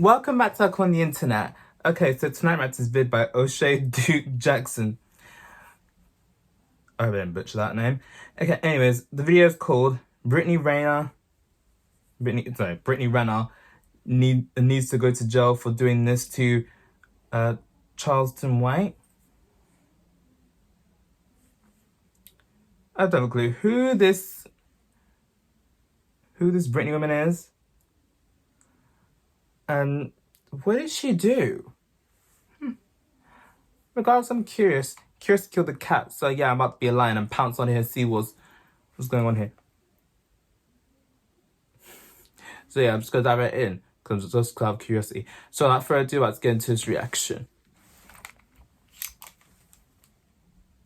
Welcome back to Talk on the Internet. Okay, so tonight I'm at this vid by O'Shea Duke Jackson. I didn't butcher that name. Okay, anyways, the video is called Brittany Renner needs to go to jail for doing this to Charleston White. I don't have a clue who this Brittany woman is. And what did she do? Regardless, I'm curious. Curious to kill the cat. So yeah, I'm about to be a lion and pounce on here and see what's going on here. So yeah, I'm just gonna dive right in because I'm just out of curiosity. So without further ado, let's get into this reaction.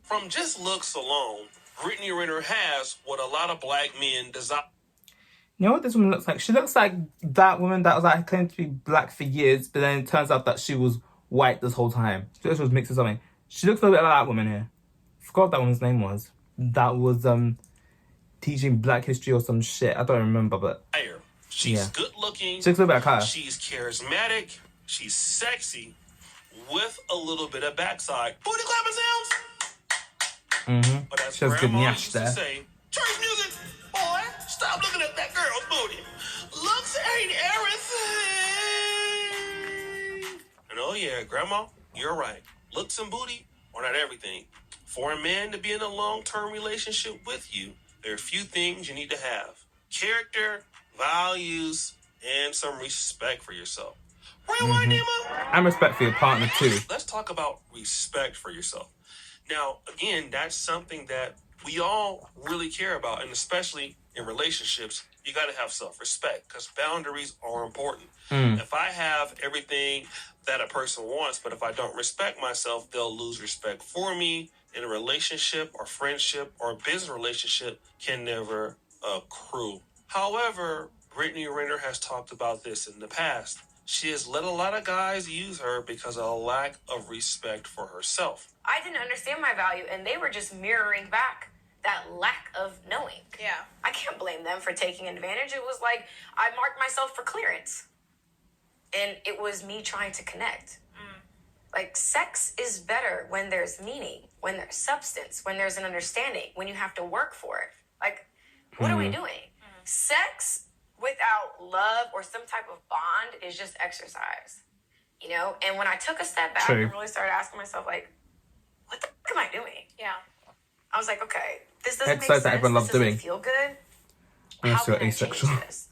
From just looks alone, Brittany Renner has what a lot of black men desire. You know what this woman looks like? She looks like that woman that was like claimed to be black for years, but then it turns out that she was white this whole time. She just was mixed with something. She looks a little bit like that woman here. I forgot what that woman's name was. That was teaching black history or some shit. I don't remember, but she's good looking. She looks a little bit like her. She's charismatic. She's sexy with a little bit of backside. Booty clapping sounds. But as She has good grandma nyash used there. to say, church music, boy, stop looking at that girl's booty. Looks ain't everything. And oh yeah, grandma, you're right. Looks and booty are not everything. For a man to be in a long-term relationship with you, there are a few things you need to have. Character, values, and some respect for yourself. Rewind, Emma. And respect for your partner too. Let's talk about respect for yourself. Now, again, that's something that we all really care about, and especially in relationships, you got to have self-respect because boundaries are important. If I have everything that a person wants, but if I don't respect myself, they'll lose respect for me. In a relationship or friendship or business relationship can never accrue. However, Brittany Renner has talked about this in the past. She has let a lot of guys use her because of a lack of respect for herself. I didn't understand my value, and they were just mirroring back that lack of knowing. Yeah. I can't blame them for taking advantage. It was like I marked myself for clearance. And it was me trying to connect. Like, sex is better when there's meaning, when there's substance, when there's an understanding, when you have to work for it. Like, what are we doing? Sex without love or some type of bond is just exercise, you know? And when I took a step back and really started asking myself, like, what the fuck am I doing? Yeah. I was like, okay, this doesn't make Exercise sense. that everyone loves this doesn't doing. feel good. Unless How you're can I change asexual. this?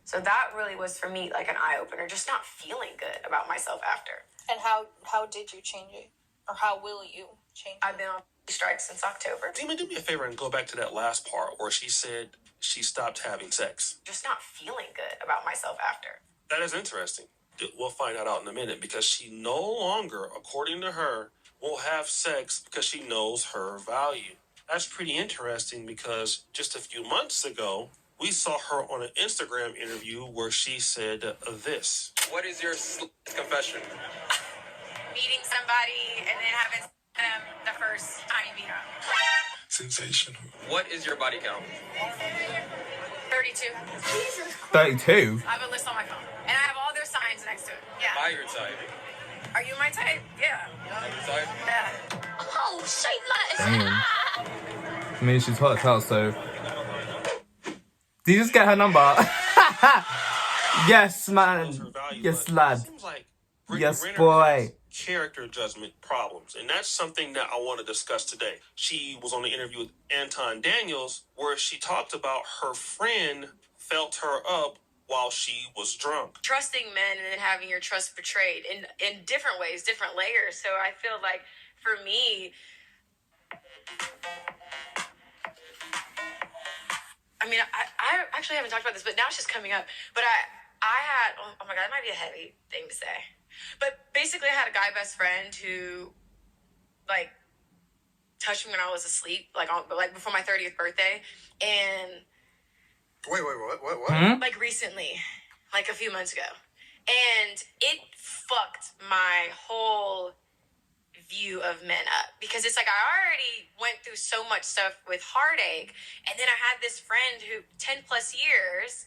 So that really was for me like an eye-opener, just not feeling good about myself after. And how did you change it? Or how will you change it? I've been on strike since October. Dima, do me a favor and go back to that last part where she said she stopped having sex. Just not feeling good about myself after. That is interesting. We'll find that out in a minute because she no longer, according to her, will have sex because she knows her value. That's pretty interesting because just a few months ago, we saw her on an Instagram interview where she said this. What is your confession? Meeting somebody and then having them the first time you meet them. Sensational. What is your body count? 32. 32? I have a list on my phone. And I have all their signs next to it. Yeah. By your type. Are you my type? Yeah. Your type? Yeah. Oh, shameless! Damn. I mean, she's hot as hell, so... Did you just get her number? Yes, man. Value, Yes, lad. It seems like Brittany Yes, Renner boy. has character judgment problems, and that's something that I want to discuss today. She was on the interview with Anton Daniels where she talked about her friend felt her up while she was drunk. Trusting men and then having your trust betrayed in different ways, different layers. So I feel like for me, I mean, I actually haven't talked about this, but now it's just coming up. But I had, oh my God, that might be a heavy thing to say. But basically I had a guy best friend who, like, touched me when I was asleep, like before my 30th birthday. And Wait, what? like recently, like a few months ago. And it fucked my whole view of men up because it's like I already went through so much stuff with heartache, and then I had this friend who 10 plus years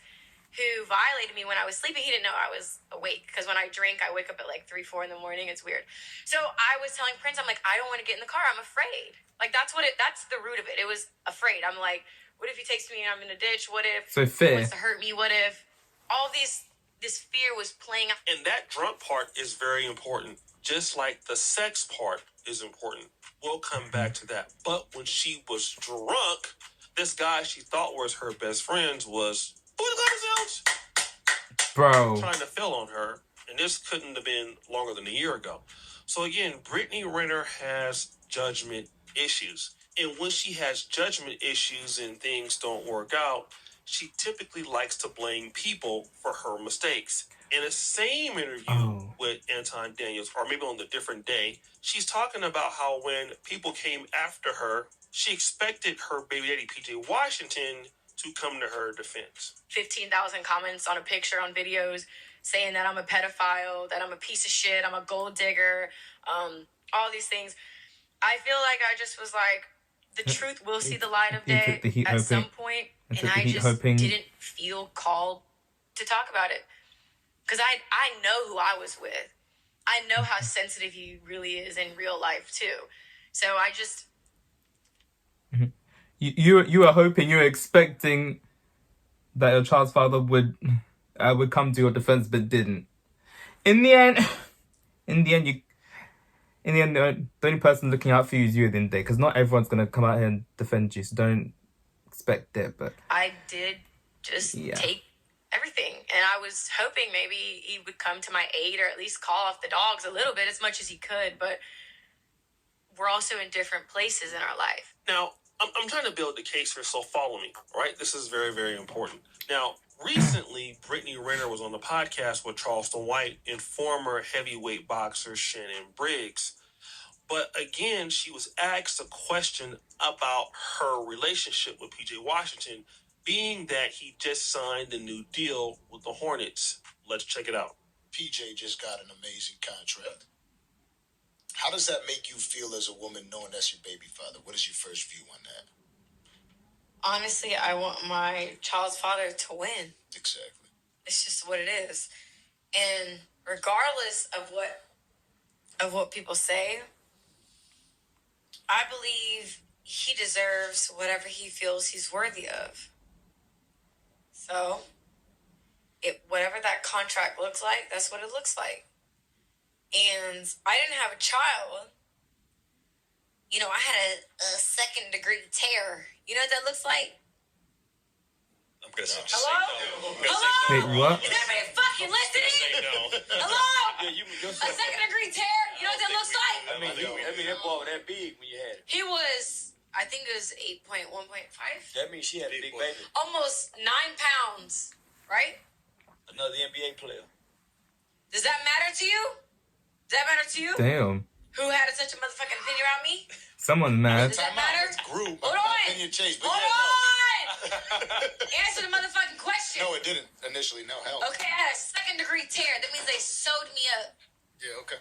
who violated me when I was sleeping. He didn't know I was awake because when I drink, I wake up at like 3, 4 in the morning. It's weird. So I was telling Prince, I'm like, I don't want to get in the car. I'm afraid. Like that's the root of it. It was afraid. I'm like, what if he takes me and I'm in a ditch? What if So he fear. wants to hurt me? What if all this fear was playing out? And that drunk part is very important. Just like the sex part is important. We'll come back to that. But when she was drunk, this guy she thought was her best friend was Bro. trying to fill on her. And this couldn't have been longer than a year ago. So again, Brittany Renner has judgment issues. And when she has judgment issues and things don't work out, she typically likes to blame people for her mistakes. In the same interview with Anton Daniels, or maybe on the different day, she's talking about how when people came after her, she expected her baby daddy, PJ Washington, to come to her defense. 15,000 comments on a picture, on videos, saying that I'm a pedophile, that I'm a piece of shit, I'm a gold digger, all these things. I feel like I just was like, the truth will see the light of day at some point, and I just didn't feel called to talk about it. Because I know who I was with. I know how sensitive he really is in real life, too. So I just... You were hoping, you were expecting that your child's father would come to your defense, but didn't. In the end, the only person looking out for you is you at the end of the day, because not everyone's gonna come out here and defend you. So don't expect it. But I did just take everything, and I was hoping maybe he would come to my aid, or at least call off the dogs a little bit, as much as he could. But we're also in different places in our life. Now, I'm trying to build the case here, so follow me, all right? This is very, very important. Now, recently, Brittany Renner was on the podcast with Charleston White and former heavyweight boxer Shannon Briggs. But again, she was asked a question about her relationship with PJ Washington, being that he just signed a new deal with the Hornets. Let's check it out. PJ just got an amazing contract. How does that make you feel as a woman knowing that's your baby father? What is your first view on that? Honestly, I want my child's father to win. Exactly. It's just what it is. And regardless of what people say, I believe he deserves whatever he feels he's worthy of. So, whatever that contract looks like, that's what it looks like. And I didn't have a child. You know, I had a second-degree tear. You know what that looks like? I'm gonna say Hello? no. wait, what? Is everybody fucking listening? Hello? A second-degree tear? You know what that looks like? I mean, that boy was that big when you had it. He was, I think it was 8.1.5. That means she had a big baby. Almost 9 pounds, right? Another NBA player. Does that matter to you? Does that matter to you? Damn. Who had such a motherfucking opinion about me? Someone's mad. Does that matter? Group. Hold on. Opinion changed, but Hold yeah, on. Answer the motherfucking question. no. No, it didn't initially. No, hell. Okay, I had a second-degree tear. That means they sewed me up. Yeah, okay.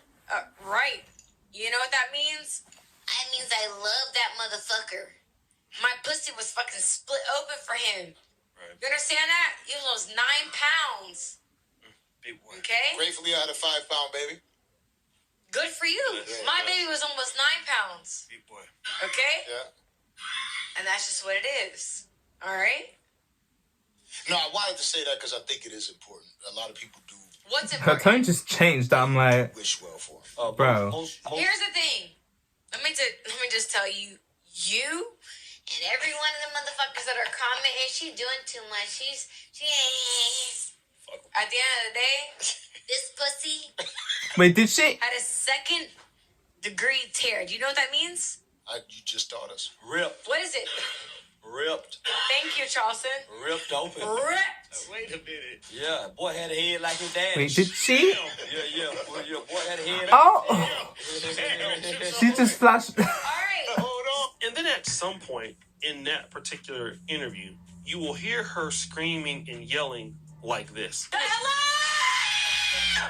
Right. You know what that means? That means I love that motherfucker. My pussy was fucking split open for him. Right. You understand that? He was 9 pounds. Big boy. Okay? Gratefully, I had a 5-pound baby. Good for you. Yeah, My baby was almost 9 pounds. Big boy. Okay? Yeah. And that's just what it is. All right? No, I wanted to say that because I think it is important. A lot of people do What's Her important? tone just changed. I'm like, wish well for him. bro. Here's the thing. Let me just tell you, you and every one of the motherfuckers that are commenting, she doing too much. She at the end of the day, this pussy Wait, did she? had a second-degree tear. Do you know what that means? You just taught us. Ripped. What is it? Ripped. Thank you, Charleston. Ripped open. Ripped. Wait a minute. Yeah, boy had a head like his dad. Wait, did she? Yeah. Boy had a head. Oh, she just flashed. All right. Hold on. And then at some point in that particular interview, you will hear her screaming and yelling like this. Hello?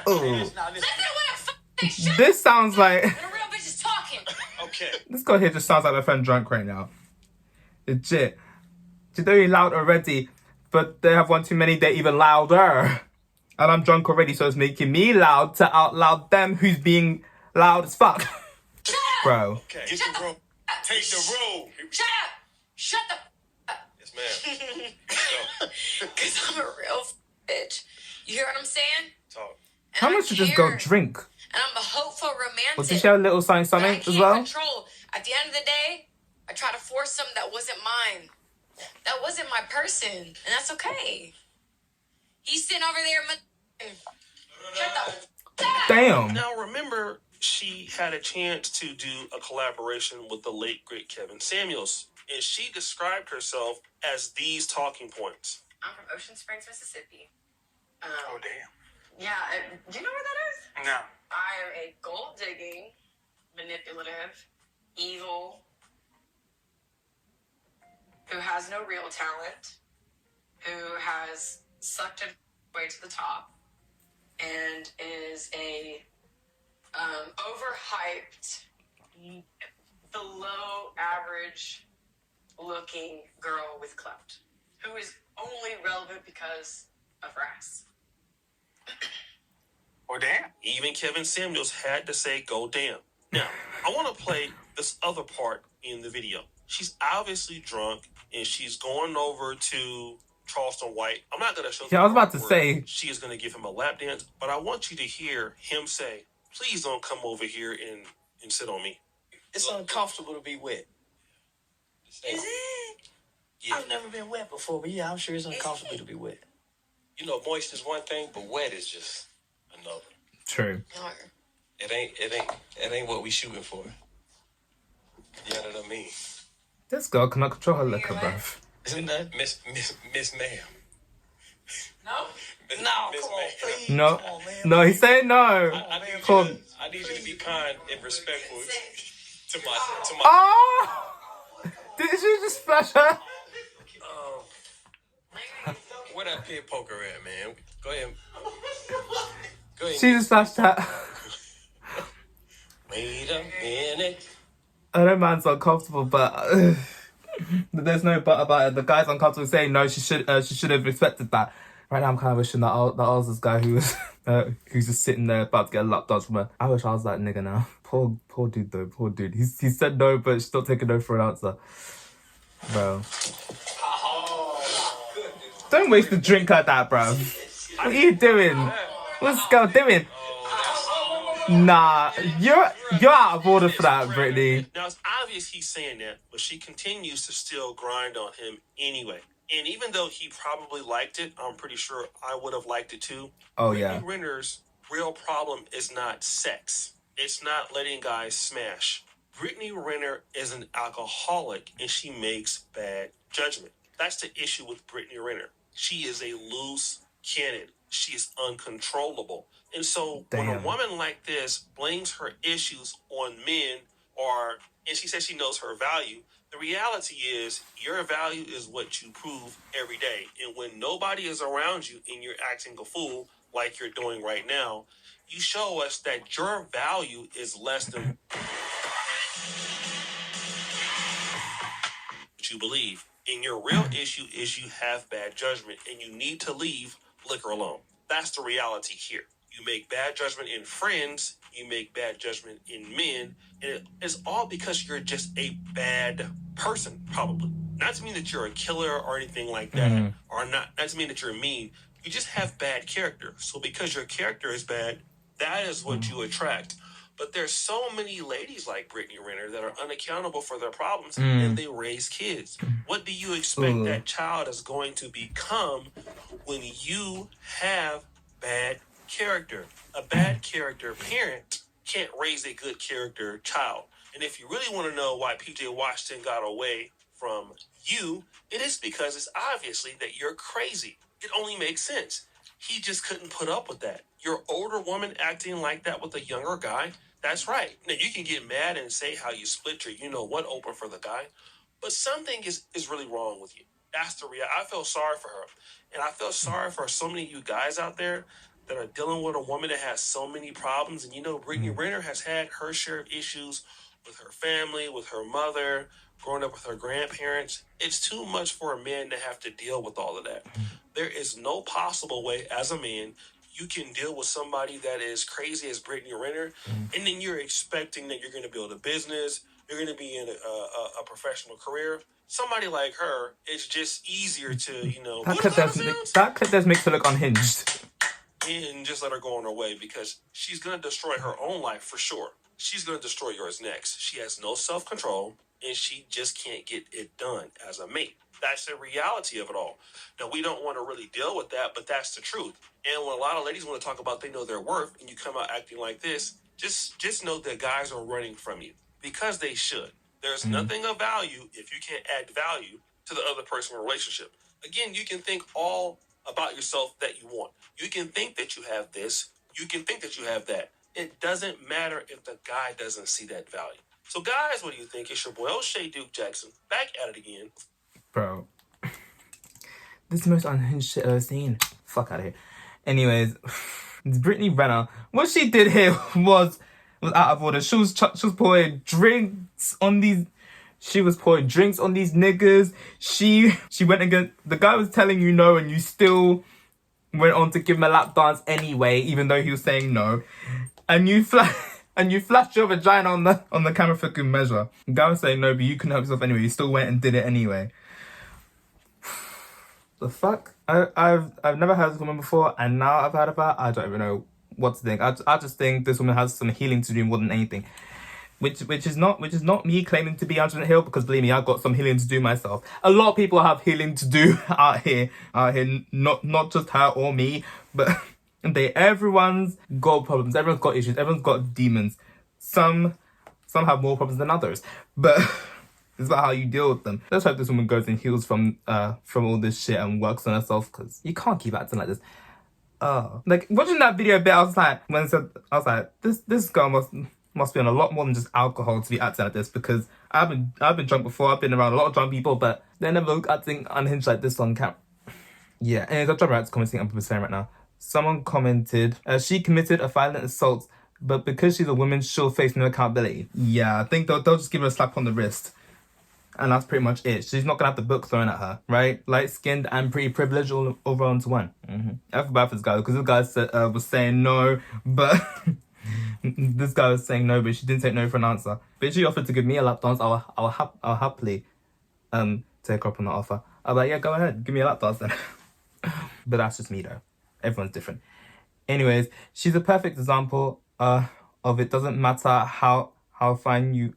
Oh, Listen to what a fucking shit. this sounds like. When a real bitch is talking. Okay. This guy here just sounds like my friend drunk right now. Legit. She's very loud already. but they have one too many, they're even louder. And I'm drunk already, so it's making me loud to outloud them who's being loud as fuck. Bro. Okay. Get the room. Take the room. Shut up! Shut the Yes, ma'am. Because I'm a real bitch. You hear what I'm saying? Talk. And How I much did this girl care. drink? And I'm a hopeful romantic. Well, did she have a little something but I as can't well? control. At the end of the day, I try to force something that wasn't mine. That wasn't my person. And that's okay. He's sitting over there. Shut the Damn. Now, remember, she had a chance to do a collaboration with the late, great Kevin Samuels, and she described herself as these talking points. I'm from Ocean Springs, Mississippi. Oh, damn. Yeah, do you know where that is? No. I am a gold-digging, manipulative, evil, who has no real talent, who has sucked it way to the top, and is a overhyped, below average looking girl with clout, who is only relevant because of her ass. Oh, damn. Even Kevin Samuels had to say, go damn. Now, I want to play this other part in the video. She's obviously drunk, and she's going over to Charleston White. I'm not going to show Yeah, I was about to say. she is going to give him a lap dance, but I want you to hear him say, please don't come over here and sit on me. It's uncomfortable to be wet. Is it? Yeah. I've never been wet before, but yeah, I'm sure it's uncomfortable to be wet. You know, moist is one thing, but wet is just another. True. No. It ain't what we shooting for. You know what I mean? This girl cannot control her liquor, bruv. Isn't that Miss Ma'am? No? No, Miss come on, Ma'am. please. No. Come on, man. No, he's saying no. I need you to be kind and respectful to my. Oh! Did she just flash her? Where that pin poker at, man? Go ahead. Go ahead. She just flashed her. Wait a minute. I know man's uncomfortable, but there's no but about it. The guy's uncomfortable saying no. She should have respected that. Right now, I'm kind of wishing that I was this guy who was who's just sitting there about to get a lap dance from her. I wish I was that nigga now. Poor dude though. Poor dude. He said no, but she's not taking no for an answer, bro. Don't waste the drink like that, bro. What are you doing? What's this girl doing? Nah, you're out of order for that, Brittany. Now, it's obvious he's saying that, but she continues to still grind on him anyway. And even though he probably liked it, I'm pretty sure I would have liked it too. Oh, Brittany yeah. Renner's real problem is not sex. It's not letting guys smash. Brittany Renner is an alcoholic, and she makes bad judgment. That's the issue with Brittany Renner. She is a loose cannon. She is uncontrollable. And so when a Damn. woman like this blames her issues on men, and she says she knows her value, the reality is your value is what you prove every day. And when nobody is around you and you're acting a fool like you're doing right now, you show us that your value is less than what you believe. And your real issue is you have bad judgment and you need to leave liquor alone. That's the reality here. You make bad judgment in friends, you make bad judgment in men, and it's all because you're just a bad person, probably. Not to mean that you're a killer or anything like that, or not to mean that you're mean. You just have bad character. So because your character is bad, that is what you attract. But there's so many ladies like Brittany Renner that are unaccountable for their problems and they raise kids. What do you expect that child is going to become when you have bad character? A bad character parent can't raise a good character child. And if you really want to know why PJ Washington got away from you, it is because it's obviously that you're crazy. It only makes sense. He just couldn't put up with that. Your older woman acting like that with a younger guy, that's right. Now, you can get mad and say how you split your you-know-what open for the guy, but something is really wrong with you. That's the reality. I feel sorry for her. And I feel sorry for so many of you guys out there that are dealing with a woman that has so many problems. And you know, Brittany Renner has had her share of issues with her family, with her mother, growing up with her grandparents. It's too much for a man to have to deal with all of that. There is no possible way as a man you can deal with somebody that is crazy as Brittany Renner, and then you're expecting that you're going to build a business, you're going to be in a professional career. Somebody like her, it's just easier to, you know, That clip does make her look unhinged. And just let her go on her way, because she's going to destroy her own life for sure. She's going to destroy yours next. She has no self-control, and she just can't get it done as a mate. That's the reality of it all. Now, we don't want to really deal with that, but that's the truth. And when a lot of ladies want to talk about they know their worth, and you come out acting like this, just know that guys are running from you, because they should. There's nothing of value if you can't add value to the other person's relationship. Again, you can think all about yourself that you want. You can think that you have this. You can think that you have that. It doesn't matter if the guy doesn't see that value. So, guys, what do you think? It's your boy O'Shea Duke Jackson back at it again. Bro, this is the most unhinged shit I've ever seen. Fuck out of here. Anyways, Brittany Renner, what she did here was out of order. She was pouring drinks on these. She was pouring drinks on these niggas. She went against the guy was telling you no, and you still went on to give him a lap dance anyway, even though he was saying no. And you flashed your vagina on the camera for good measure. The guy was saying no, but you couldn't help yourself anyway. You still went and did it anyway. The fuck? I've never heard of this woman before, and now I've heard of her. I don't even know what to think. I just think this woman has some healing to do more than anything. Which is not me claiming to be 100% healed, because believe me, I've got some healing to do myself. A lot of people have healing to do out here, not just her or me, but everyone's got problems, everyone's got issues, everyone's got demons. Some have more problems than others, but it's about how you deal with them. Let's hope this woman goes and heals from all this shit and works on herself, because you can't keep acting like this. Like watching that video a bit, I was like, this girl must be on a lot more than just alcohol to be acting like this, because I've been drunk before. I've been around a lot of drunk people, but they never acting unhinged like this on camera. Yeah, and I'll jump right to commenting I'm saying right now. Someone commented, she committed a violent assault, but because she's a woman, she'll face no accountability. Yeah, I think they'll just give her a slap on the wrist. And that's pretty much it. She's not gonna have the book thrown at her, right? Light-skinned and pretty privileged all over onto one. I feel bad for this guy, because this guy was saying no, but this guy was saying no, but she didn't take no for an answer. But she offered to give me a lap dance. I'll happily take her up on the offer. I was like, yeah, go ahead, give me a lap dance then. But that's just me though. Everyone's different. Anyways, she's a perfect example of it doesn't matter how fine you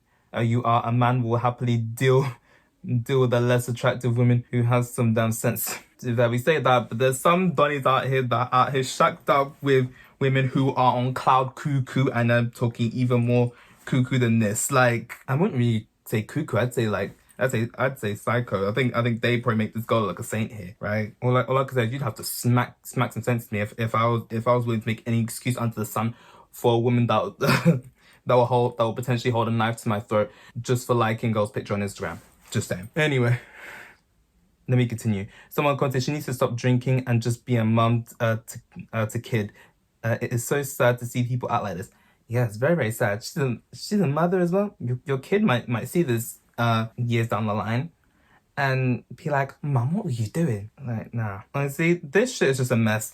are, a man will happily deal with a less attractive woman who has some damn sense. That we say that, but there's some donnies out here that are out here shacked up with women who are on cloud cuckoo, and I'm talking even more cuckoo than this. Like, I wouldn't really say cuckoo. I'd say psycho. I think they probably make this girl look like a saint here, right? All I can say is you'd have to smack some sense to me if I was willing to make any excuse under the sun for a woman that will potentially hold a knife to my throat just for liking girl's picture on Instagram. Just saying. Anyway, let me continue. Someone commented, she needs to stop drinking and just be a mum to kid. It is so sad to see people act like this. Yeah, it's very, very sad. She's a mother as well. Your kid might see this years down the line and be like, Mum, what were you doing? Like, nah. Honestly, this shit is just a mess.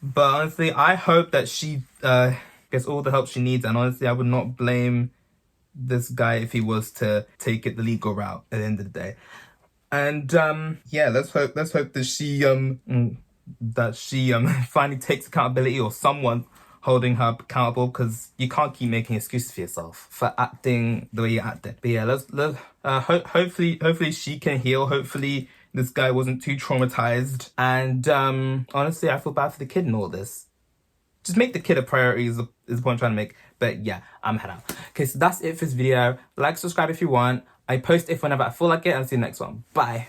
But honestly, I hope that she gets all the help she needs. And honestly, I would not blame this guy if he was to take it the legal route at the end of the day. And yeah, let's hope that she finally takes accountability, or someone holding her accountable, because you can't keep making excuses for yourself for acting the way you acted. But yeah, let's hopefully she can heal. Hopefully this guy wasn't too traumatized. And honestly, I feel bad for the kid in all this. Just make the kid a priority is the point I'm trying to make. But yeah, I'm head out. Okay, so that's it for this video. Like, subscribe if you want. I post if whenever I feel like it, and see you next one. Bye.